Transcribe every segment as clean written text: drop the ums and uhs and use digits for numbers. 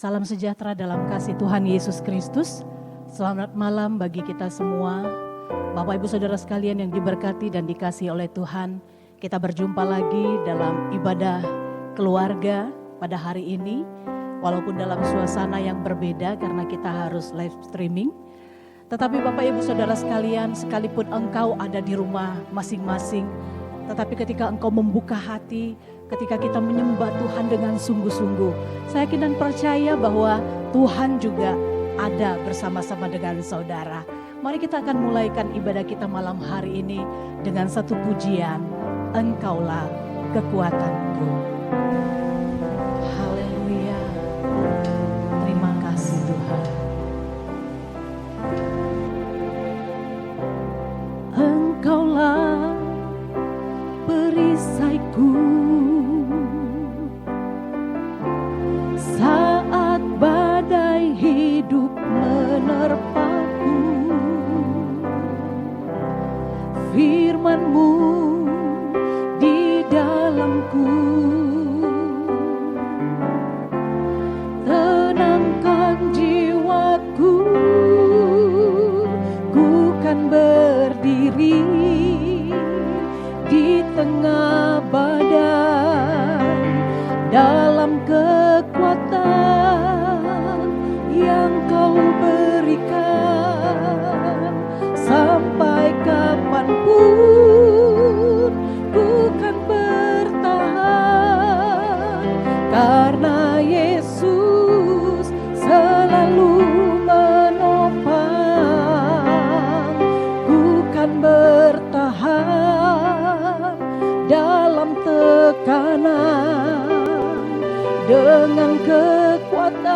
Salam sejahtera dalam kasih Tuhan Yesus Kristus. Selamat malam bagi kita semua. Bapak Ibu Saudara sekalian yang diberkati dan dikasihi oleh Tuhan. Kita berjumpa lagi dalam ibadah keluarga pada hari ini. Walaupun dalam suasana yang berbeda karena kita harus live streaming. Tetapi Bapak Ibu Saudara sekalian, sekalipun engkau ada di rumah masing-masing, tetapi ketika engkau membuka hati, ketika kita menyembah Tuhan dengan sungguh-sungguh, saya yakin dan percaya bahwa Tuhan juga ada bersama-sama dengan saudara. Mari kita akan mulaikan ibadah kita malam hari ini dengan satu pujian, Engkaulah kekuatanku. Haleluya. Terima kasih Tuhan. Engkaulah perisaiku saat badai hidup menerpaku. Firman-Mu di dalamku tenangkan jiwaku, ku kan berdiri di tengah badai dalam kekuatan yang Kau berikan. Sampai kapanpun ku kan bertahan, karena Yesus selalu menopang. Ku kan bertahan dalam tekanan dengan kekuatan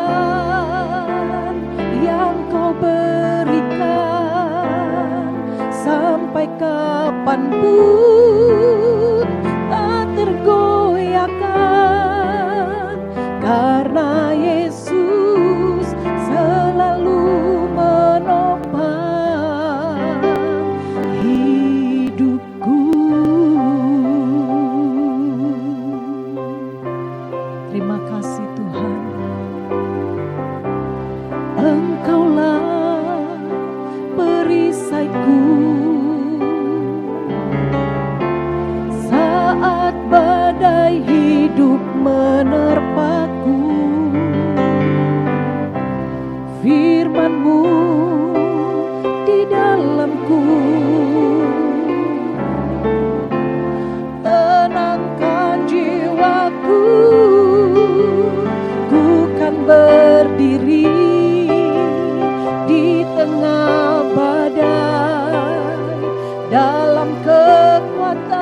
yang Kau berikan. Sampai kapanpun tak tergoyahkan, karena Yesus selalu menopang hidupku. Terima kasih Tuhan. Engkaulah perisaiku saat badai hidup menerpaku. Firman-Mu di dalamku tenangkan jiwaku, ku kan berdiri di tengah badai dalam kekuatan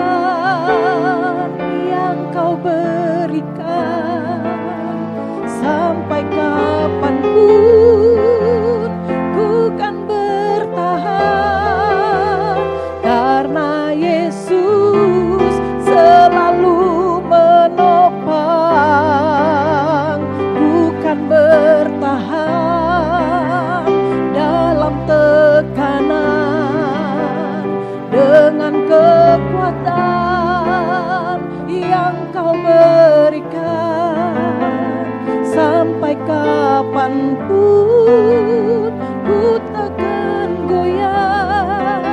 yang Kau berikan. Sampai kapanpun ku kan bertahan, karena Yesus selalu menopang. Ku kan bertahan dalam tekanan dengan kekuatan yang Kau berikan. Sampai kapanpun ku takkan goyah,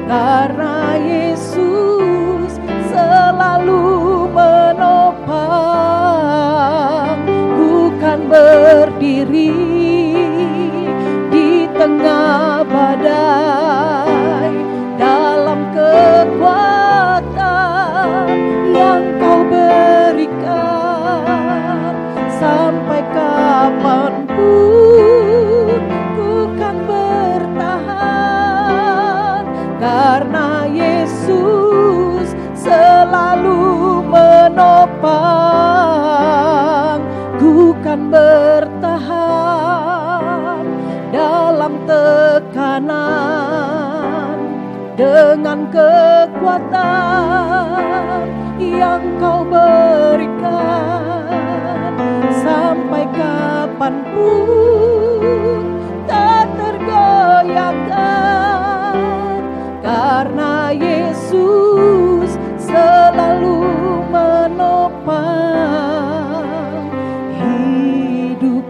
karena Yesus selalu menopang. Ku kan berdiri di tengah badai dalam kekuatan yang Kau berikan. Sampai kapanpun ku kan bertahan, karena Yesus selalu menopang. Ku kan bertahan dalam tekanan dengan kekuatan yang Kau berikan. Sampai kapanpun tak tergoyahkan, karena Yesus selalu menopang hidup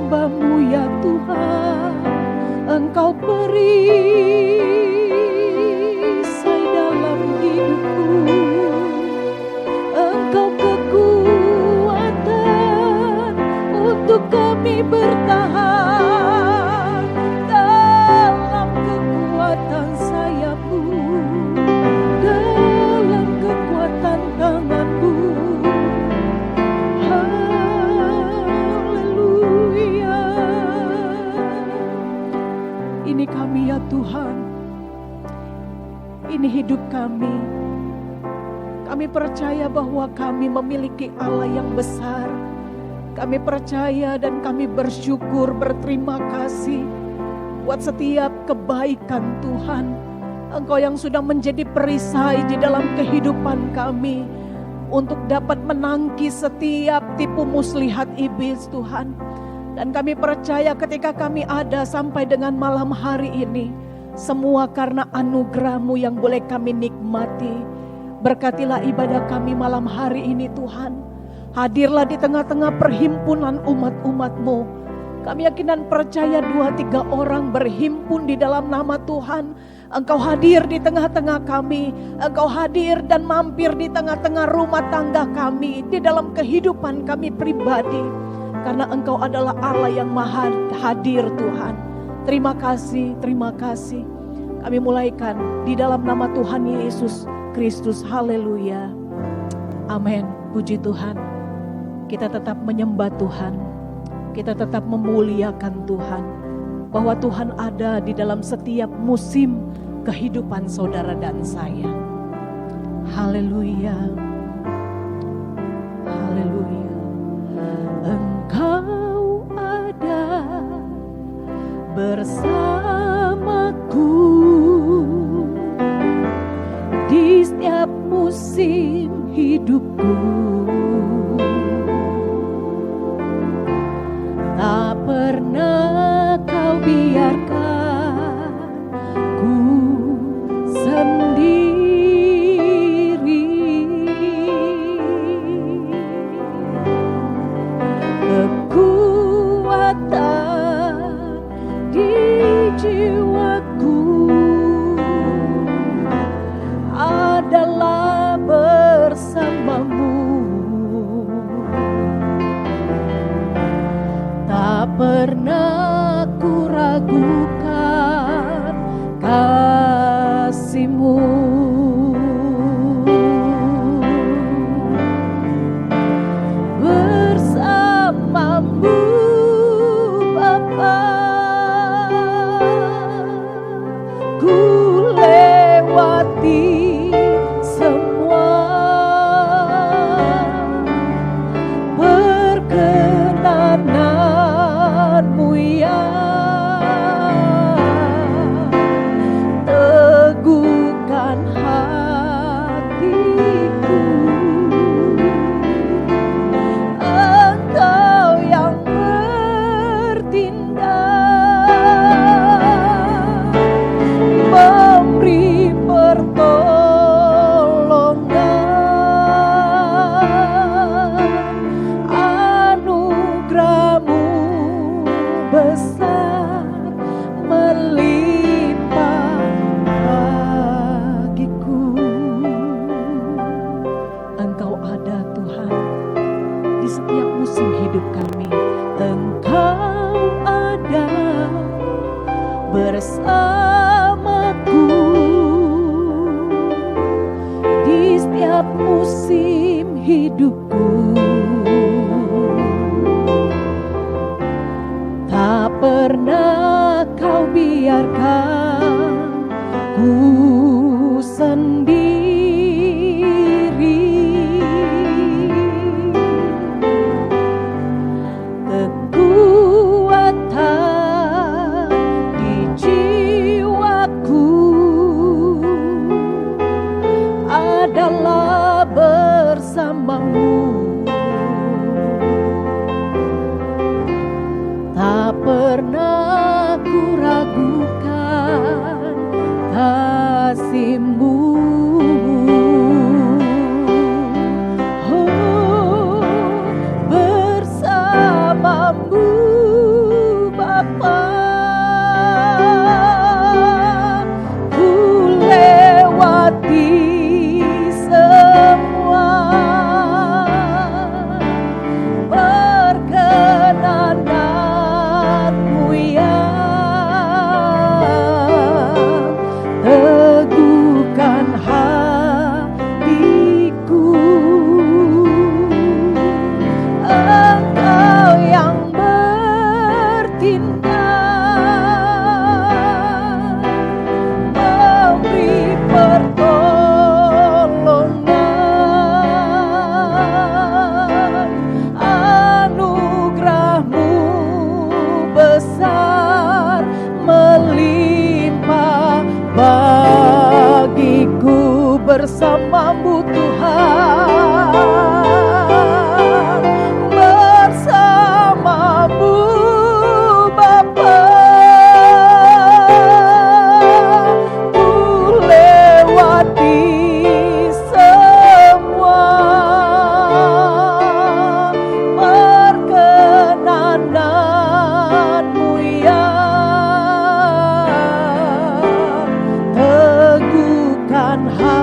hamba-Mu ya Tuhan, Engkau perisai dalam hidupku, Engkau kekuatan untuk kami bertahan dalam kekuatan sayap-Mu, dalam kekuatan tangan-Mu. Haleluya. Ini kami ya Tuhan, ini hidup kami. Kami percaya bahwa kami memiliki Allah yang besar. Kami percaya dan kami bersyukur, berterima kasih buat setiap kebaikan Tuhan. Engkau yang sudah menjadi perisai di dalam kehidupan kami untuk dapat menangkis setiap tipu muslihat iblis Tuhan. Dan kami percaya ketika kami ada sampai dengan malam hari ini, semua karena anugerah-Mu yang boleh kami nikmati. Berkatilah ibadah kami malam hari ini Tuhan. Hadirlah di tengah-tengah perhimpunan umat-umat-Mu. Kami yakin dan percaya 2-3 orang berhimpun di dalam nama Tuhan. Engkau hadir di tengah-tengah kami. Engkau hadir dan mampir di tengah-tengah rumah tangga kami. Di dalam kehidupan kami pribadi. Karena Engkau adalah Allah yang maha hadir Tuhan. Terima kasih, terima kasih. Kami mulaikan di dalam nama Tuhan Yesus Kristus. Haleluya. Amin. Puji Tuhan. Kita tetap menyembah Tuhan. Kita tetap memuliakan Tuhan. Bahwa Tuhan ada di dalam setiap musim kehidupan saudara dan saya. Haleluya. Haleluya. Engkau ada bersamaku di setiap musim hidupku. Tak pernah Kau biarkan ku sendiri. Kekuatan di jiwaku adalah bersama-Mu. Tak pernah ku ragukan kasih-Mu. Bersama-Mu Bapa, ku lewati semua. Perkenanan-Mu ya teguhkan hatiku. Engkau yang bertindak, memberi pertolongan. Anugerah-Mu besar melimpah bagiku. Engkau ada Tuhan di setiap musim hidup kami. Engkau ada bersamaku di setiap musim hidupku. Tak pernah Kau biarkan ku sendiri. Kekuatan di jiwaku adalah bersama-Mu. Tak pernah ku ragukan kasih-Mu. Oh, bersama-Mu bersamamu Tuhan, bersamamu Bapa. Ku lewati semua perkenananmu ya, teguhkan hatiku.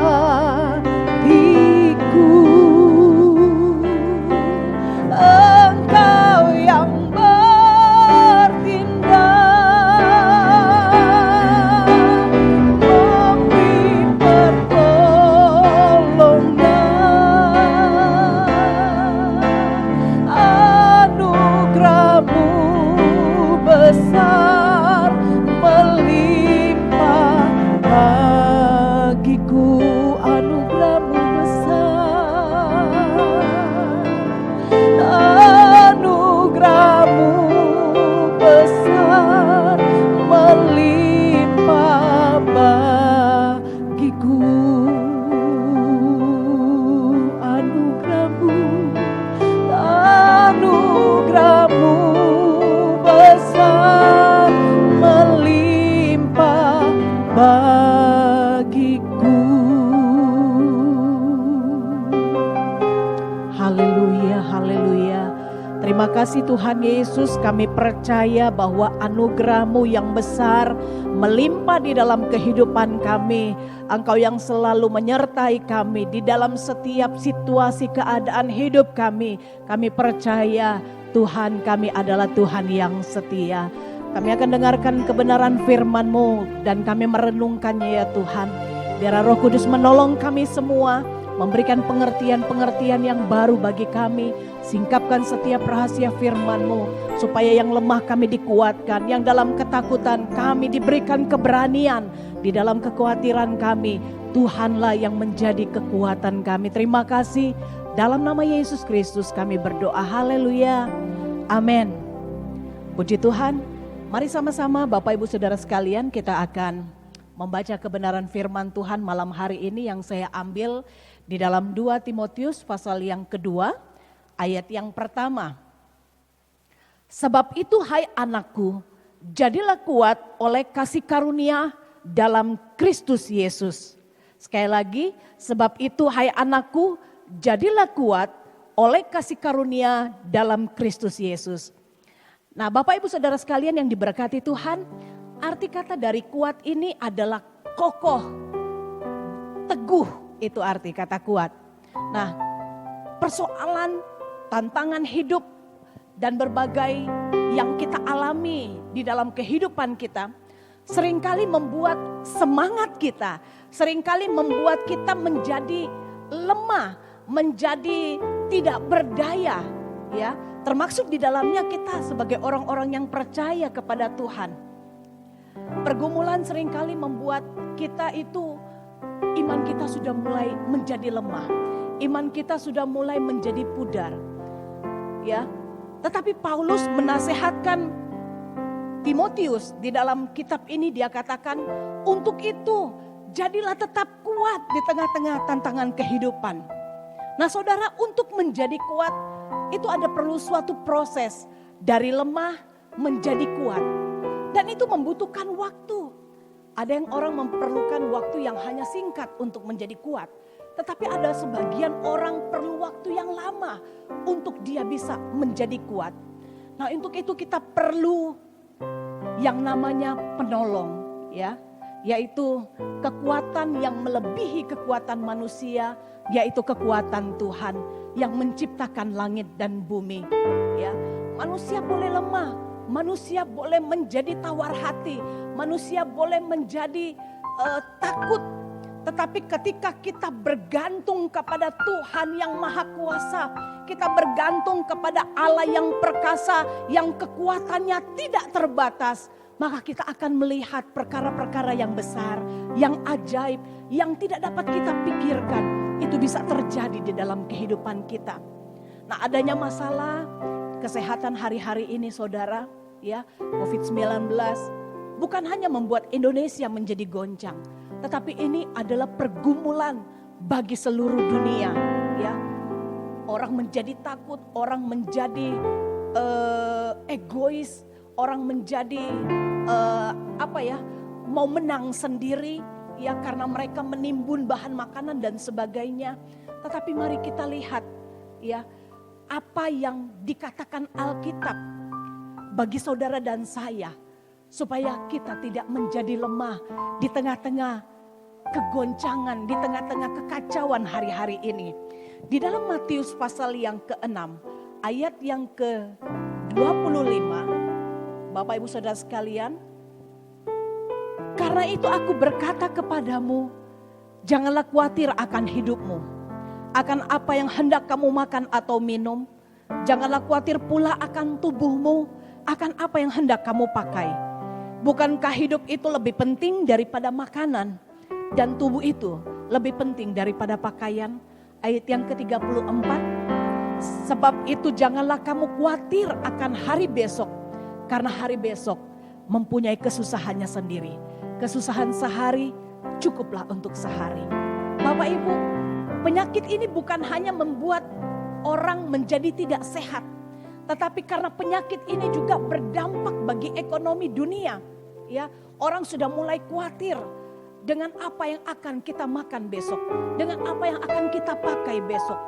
Engkau yang bertindak, memberi pertolongan. Anugerahmu besar melimpah bagiku. Anugerahmu besar, anugerahmu besar melimpah bagiku. Anugerahmu, anugerahmu besar melimpah bagiku. Haleluya, haleluya. Terima kasih Tuhan Yesus, kami percaya bahwa anugerah-Mu yang besar melimpah di dalam kehidupan kami. Engkau yang selalu menyertai kami di dalam setiap situasi keadaan hidup kami. Kami percaya Tuhan kami adalah Tuhan yang setia. Kami akan dengarkan kebenaran firman-Mu dan kami merenungkannya ya Tuhan. Biar Roh Kudus menolong kami semua, memberikan pengertian-pengertian yang baru bagi kami. Singkapkan setiap rahasia firman-Mu, supaya yang lemah kami dikuatkan, yang dalam ketakutan kami diberikan keberanian, di dalam kekhawatiran kami, Tuhanlah yang menjadi kekuatan kami. Terima kasih, dalam nama Yesus Kristus kami berdoa, haleluya, amin. Puji Tuhan, mari sama-sama Bapak Ibu Saudara sekalian, kita akan membaca kebenaran firman Tuhan malam hari ini yang saya ambil di dalam 2 Timotius pasal yang kedua, ayat yang pertama. Sebab itu hai anakku, jadilah kuat oleh kasih karunia dalam Kristus Yesus. Sekali lagi, sebab itu hai anakku, jadilah kuat oleh kasih karunia dalam Kristus Yesus. Nah Bapak Ibu Saudara sekalian yang diberkati Tuhan, arti kata dari kuat ini adalah kokoh, teguh, itu arti kata kuat. Nah persoalan, tantangan hidup dan berbagai yang kita alami di dalam kehidupan kita seringkali membuat semangat kita, seringkali membuat kita menjadi lemah, menjadi tidak berdaya, ya. Termasuk di dalamnya kita sebagai orang-orang yang percaya kepada Tuhan. Pergumulan seringkali membuat kita itu, iman kita sudah mulai menjadi lemah, iman kita sudah mulai menjadi pudar, ya. Tetapi Paulus menasehatkan Timotius di dalam kitab ini, dia katakan, untuk itu jadilah tetap kuat di tengah-tengah tantangan kehidupan. Nah saudara, untuk menjadi kuat itu ada perlu suatu proses dari lemah menjadi kuat. Dan itu membutuhkan waktu. Ada yang orang memerlukan waktu yang hanya singkat untuk menjadi kuat. Tetapi ada sebagian orang perlu waktu yang lama untuk dia bisa menjadi kuat. Nah untuk itu kita perlu yang namanya penolong, ya, yaitu kekuatan yang melebihi kekuatan manusia, yaitu kekuatan Tuhan yang menciptakan langit dan bumi, ya. Manusia boleh lemah, manusia boleh menjadi tawar hati, manusia boleh menjadi takut. Tetapi ketika kita bergantung kepada Tuhan yang Maha Kuasa, kita bergantung kepada Allah yang perkasa, yang kekuatannya tidak terbatas, maka kita akan melihat perkara-perkara yang besar, yang ajaib, yang tidak dapat kita pikirkan. Itu bisa terjadi di dalam kehidupan kita. Nah adanya masalah kesehatan hari-hari ini saudara, ya, COVID-19 bukan hanya membuat Indonesia menjadi goncang, tetapi ini adalah pergumulan bagi seluruh dunia, ya. Orang menjadi takut, orang menjadi egois, orang menjadi mau menang sendiri, ya, karena mereka menimbun bahan makanan dan sebagainya. Tetapi mari kita lihat, ya, apa yang dikatakan Alkitab bagi saudara dan saya, supaya kita tidak menjadi lemah di tengah-tengah kegoncangan, di tengah-tengah kekacauan hari-hari ini. Di dalam Matius pasal yang ke-6, ayat yang ke-25, Bapak Ibu Saudara sekalian, karena itu aku berkata kepadamu, janganlah khawatir akan hidupmu, akan apa yang hendak kamu makan atau minum. Janganlah khawatir pula akan tubuhmu, akan apa yang hendak kamu pakai. Bukankah hidup itu lebih penting daripada makanan, dan tubuh itu lebih penting daripada pakaian? Ayat yang ke-34, sebab itu janganlah kamu khawatir akan hari besok, karena hari besok mempunyai kesusahannya sendiri. Kesusahan sehari cukuplah untuk sehari. Bapak Ibu, penyakit ini bukan hanya membuat orang menjadi tidak sehat, tetapi karena penyakit ini juga berdampak bagi ekonomi dunia. Ya, orang sudah mulai khawatir dengan apa yang akan kita makan besok, dengan apa yang akan kita pakai besok.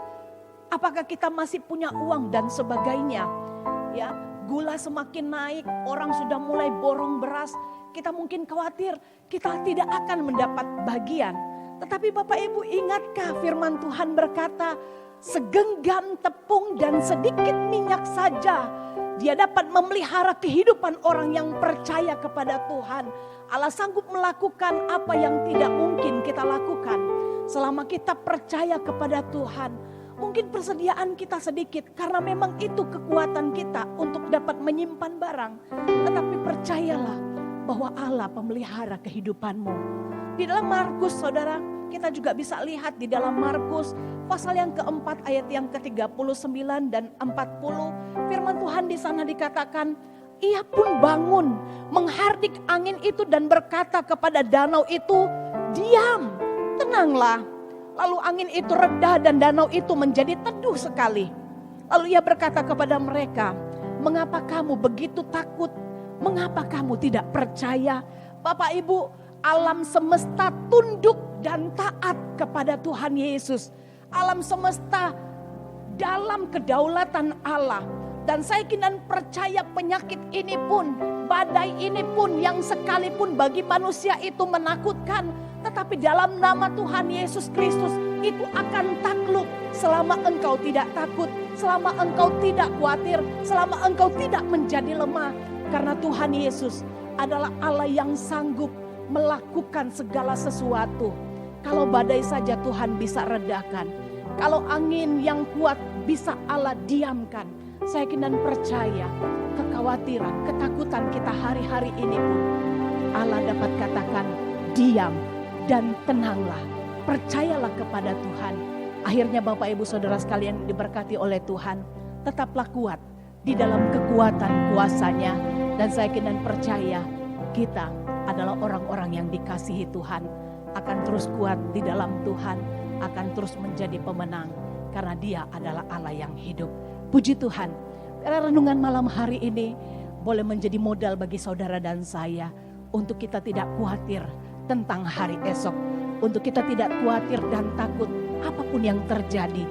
Apakah kita masih punya uang dan sebagainya? Ya, gula semakin naik, orang sudah mulai borong beras. Kita mungkin khawatir kita tidak akan mendapat bagian. Tetapi Bapak Ibu, ingatkah firman Tuhan berkata, segenggam tepung dan sedikit minyak saja, dia dapat memelihara kehidupan orang yang percaya kepada Tuhan. Allah sanggup melakukan apa yang tidak mungkin kita lakukan selama kita percaya kepada Tuhan. Mungkin persediaan kita sedikit karena memang itu kekuatan kita untuk dapat menyimpan barang. Tetapi percayalah bahwa Allah pemelihara kehidupanmu. Di dalam Markus, saudara, kita juga bisa lihat di dalam Markus pasal yang keempat ayat yang ke-39 dan 40. Firman Tuhan di sana dikatakan, ia pun bangun menghardik angin itu dan berkata kepada danau itu, diam, tenanglah. Lalu angin itu reda dan danau itu menjadi teduh sekali. Lalu ia berkata kepada mereka, mengapa kamu begitu takut? Mengapa kamu tidak percaya? Bapak Ibu, alam semesta tunduk dan taat kepada Tuhan Yesus. Alam semesta dalam kedaulatan Allah. Dan saya kini percaya penyakit ini pun, badai ini pun yang sekalipun bagi manusia itu menakutkan, tetapi dalam nama Tuhan Yesus Kristus itu akan takluk selama engkau tidak takut, selama engkau tidak khawatir, selama engkau tidak menjadi lemah. Karena Tuhan Yesus adalah Allah yang sanggup melakukan segala sesuatu. Kalau badai saja Tuhan bisa redakan, kalau angin yang kuat bisa Allah diamkan. Saya kini percaya kekhawatiran, ketakutan kita hari-hari ini pun Allah dapat katakan diam dan tenanglah. Percayalah kepada Tuhan. Akhirnya Bapak Ibu Saudara sekalian diberkati oleh Tuhan, tetaplah kuat di dalam kekuatan kuasa-Nya. Dan saya kini percaya kita adalah orang-orang yang dikasihi Tuhan, akan terus kuat di dalam Tuhan, akan terus menjadi pemenang karena Dia adalah Allah yang hidup. Puji Tuhan, karena renungan malam hari ini boleh menjadi modal bagi saudara dan saya untuk kita tidak khawatir tentang hari esok, untuk kita tidak khawatir dan takut apapun yang terjadi,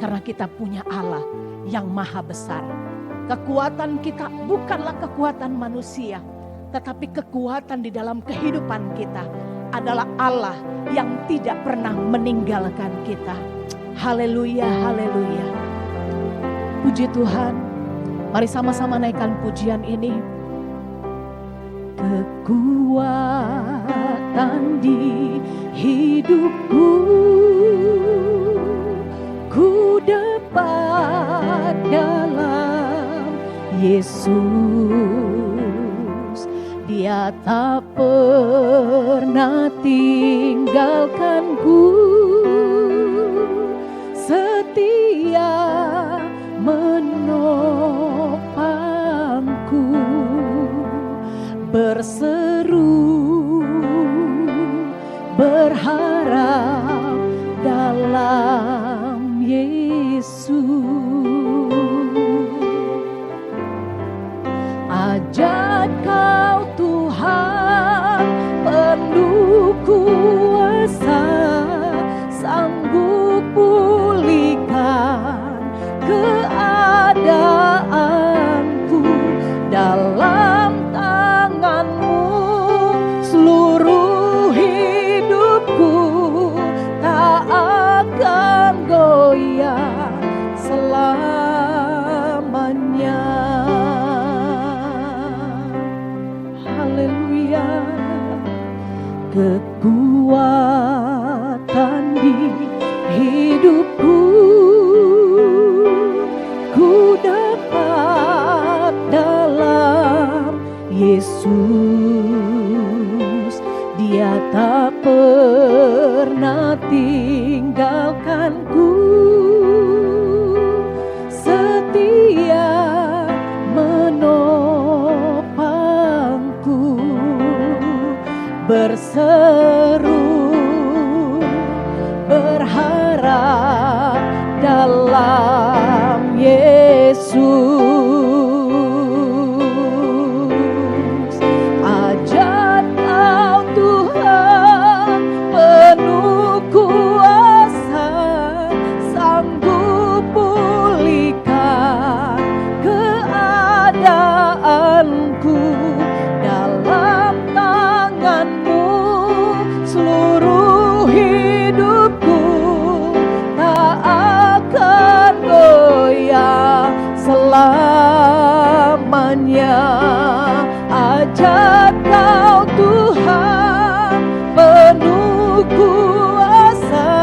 karena kita punya Allah yang maha besar. Kekuatan kita bukanlah kekuatan manusia, tetapi kekuatan di dalam kehidupan kita adalah Allah yang tidak pernah meninggalkan kita. Haleluya, haleluya. Puji Tuhan, mari sama-sama naikkan pujian ini. Kekuatan di hidupku ku dapat dalam Yesus. Dia tak pernah tinggalkanku, setia menopangku, berseru berharap kekuatan di hidupku. Ku dapat dalam Yesus, Dia tak pernah tinggalkanku. Setia menopangku, berseru berharap dalam Yesus. Ajak Kau Tuhan penuh kuasa, sanggup pulihkan keadaanku. Dalam tangan-Mu seluruh hidupku tak akan goyah selamanya. Ajak Kau Tuhan penuh kuasa,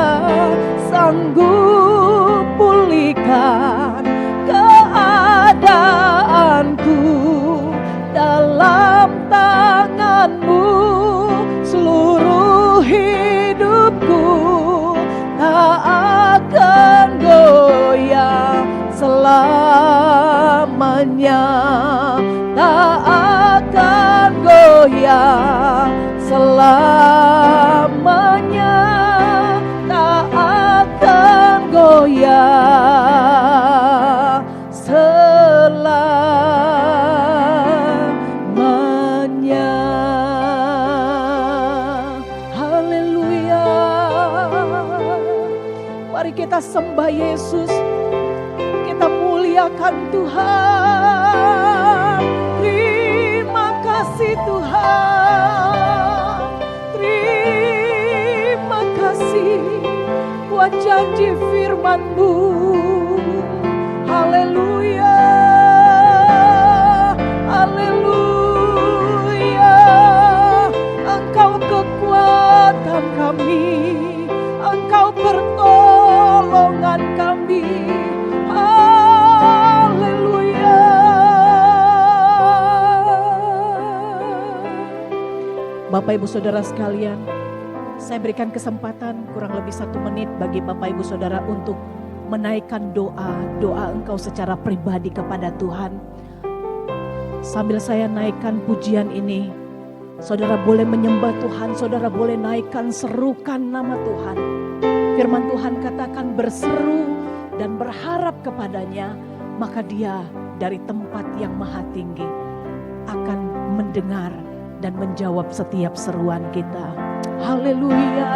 sanggup pulihkan keadaanku. Dalam tangan-Mu seluruh hidupku tak akan goyah selamanya. Tak akan goyah selamanya. Tak akan goyah selamanya. Haleluya. Mari kita sembah Yesus, kita muliakan Tuhan. Terima kasih Tuhan, terima kasih buat janji firman-Mu. Haleluya, haleluya. Engkau kekuatan kami, Engkau pertolongan kami. Haleluya. Bapak Ibu Saudara sekalian, saya berikan kesempatan kurang lebih 1 menit bagi Bapak Ibu Saudara untuk menaikkan doa engkau secara pribadi kepada Tuhan. Sambil saya naikkan pujian ini, saudara boleh menyembah Tuhan, saudara boleh naikkan, serukan nama Tuhan. Firman Tuhan katakan berseru dan berharap kepadanya, maka Dia dari tempat yang maha tinggi akan mendengar dan menjawab setiap seruan kita. Haleluya.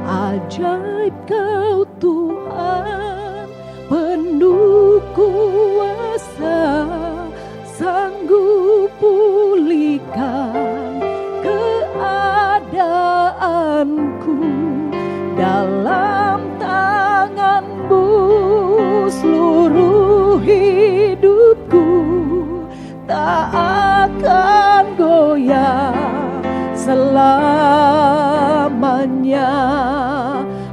Ajaib Kau Tuhan, penuh kuasa, sanggup pulihkan keadaanku. Dalam tangan-Mu seluruh hidupku tak akan goyah selamanya.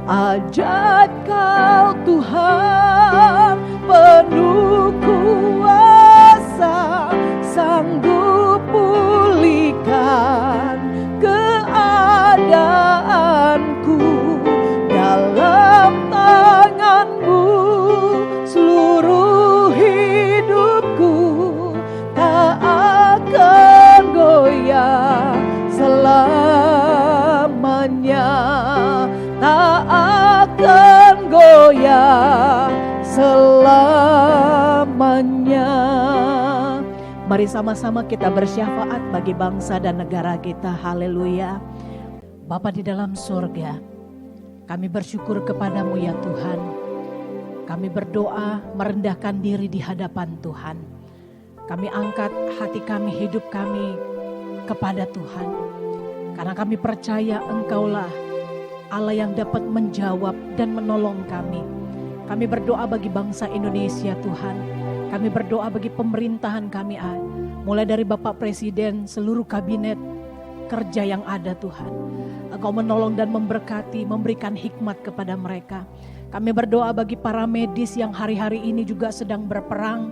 Ajaib Kau Tuhan, penuh kuasa, sanggup pulihkan keadaanku. Dalam tangan-Mu seluruh hidupku tak akan goyah selamanya. Tak akan goyah selamanya. Mari sama-sama kita bersyafaat bagi bangsa dan negara kita. Haleluya. Bapa di dalam surga, kami bersyukur kepadamu ya Tuhan. Kami berdoa merendahkan diri di hadapan Tuhan. Kami angkat hati kami, hidup kami kepada Tuhan. Karena kami percaya Engkaulah Allah yang dapat menjawab dan menolong kami. Kami berdoa bagi bangsa Indonesia Tuhan. Kami berdoa bagi pemerintahan kami, mulai dari Bapak Presiden, seluruh kabinet, kerja yang ada Tuhan. Engkau menolong dan memberkati, memberikan hikmat kepada mereka. Kami berdoa bagi para medis yang hari-hari ini juga sedang berperang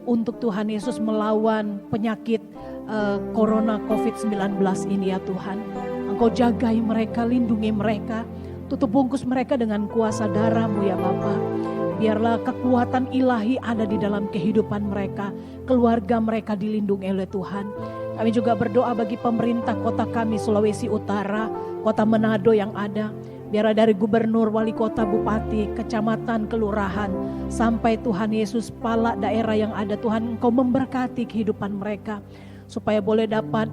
untuk Tuhan Yesus melawan penyakit Corona COVID-19 ini ya Tuhan. Engkau jagai mereka, lindungi mereka, tutup bungkus mereka dengan kuasa darah-Mu ya Bapa. Biarlah kekuatan ilahi ada di dalam kehidupan mereka, keluarga mereka dilindungi oleh Tuhan. Kami juga berdoa bagi pemerintah kota kami Sulawesi Utara, kota Manado yang ada. Biarlah dari gubernur, wali kota, bupati, kecamatan, kelurahan, sampai Tuhan Yesus kepala daerah yang ada, Tuhan Engkau memberkati kehidupan mereka. Supaya boleh dapat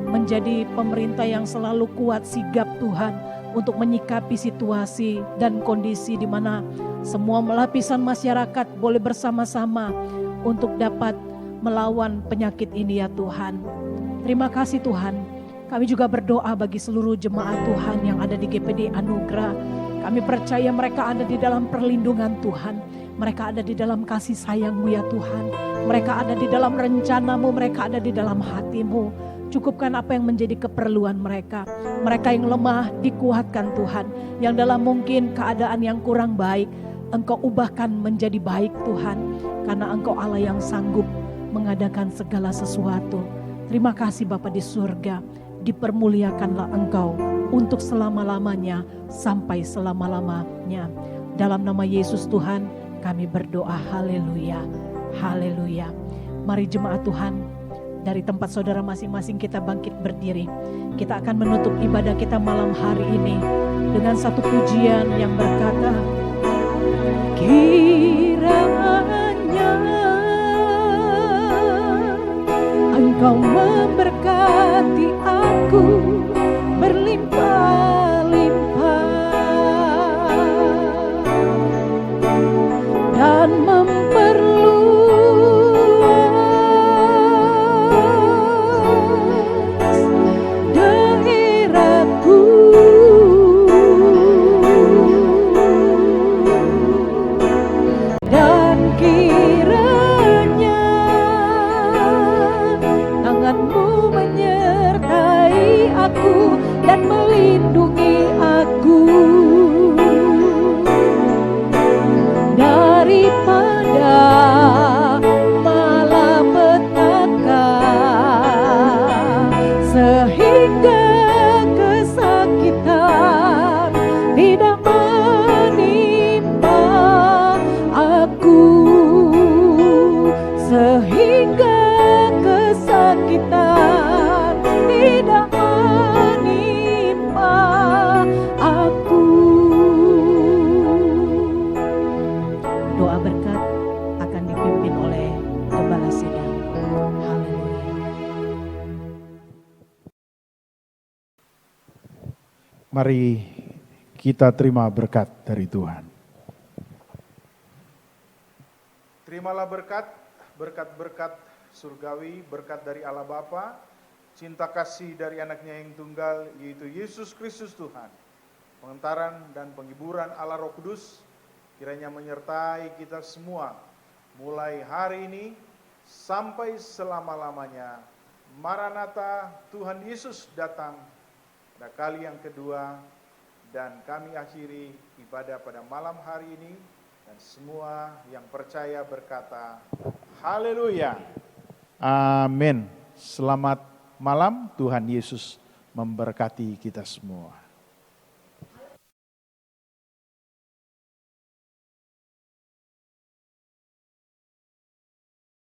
menjadi pemerintah yang selalu kuat sigap Tuhan untuk menyikapi situasi dan kondisi di mana semua lapisan masyarakat boleh bersama-sama untuk dapat melawan penyakit ini ya Tuhan. Terima kasih Tuhan. Kami juga berdoa bagi seluruh jemaat Tuhan yang ada di GPD Anugerah. Kami percaya mereka ada di dalam perlindungan Tuhan. Mereka ada di dalam kasih sayang-Mu ya Tuhan. Mereka ada di dalam rencana-Mu, mereka ada di dalam hati-Mu. Cukupkan apa yang menjadi keperluan mereka. Mereka yang lemah dikuatkan Tuhan. Yang dalam mungkin keadaan yang kurang baik, Engkau ubahkan menjadi baik Tuhan. Karena Engkau Allah yang sanggup mengadakan segala sesuatu. Terima kasih Bapa di surga. Dipermuliakanlah Engkau untuk selama-lamanya sampai selama-lamanya. Dalam nama Yesus Tuhan kami berdoa. Haleluya. Haleluya. Mari jemaat Tuhan, dari tempat saudara masing-masing kita bangkit berdiri. Kita akan menutup ibadah kita malam hari ini dengan satu pujian yang berkata, kiranya Engkau memberkati aku berlimpah-limpah dan dan melindungi aku daripada malapetaka, sehingga kesakitan tidak menimpa aku, sehingga kesakitan tidak aku. Doa berkat akan dipimpin oleh Gembala Sidang. Haleluya. Mari kita terima berkat dari Tuhan. Terimalah berkat-berkat surgawi, berkat dari Allah Bapa, cinta kasih dari anaknya yang tunggal, yaitu Yesus Kristus Tuhan. Pengentaran dan penghiburan Allah Roh Kudus, kiranya menyertai kita semua, mulai hari ini sampai selama-lamanya. Maranatha, Tuhan Yesus datang pada kali yang kedua. Dan kami akhiri ibadah pada malam hari ini, dan semua yang percaya berkata, haleluya, amin. Selamat malam, Tuhan Yesus memberkati kita semua.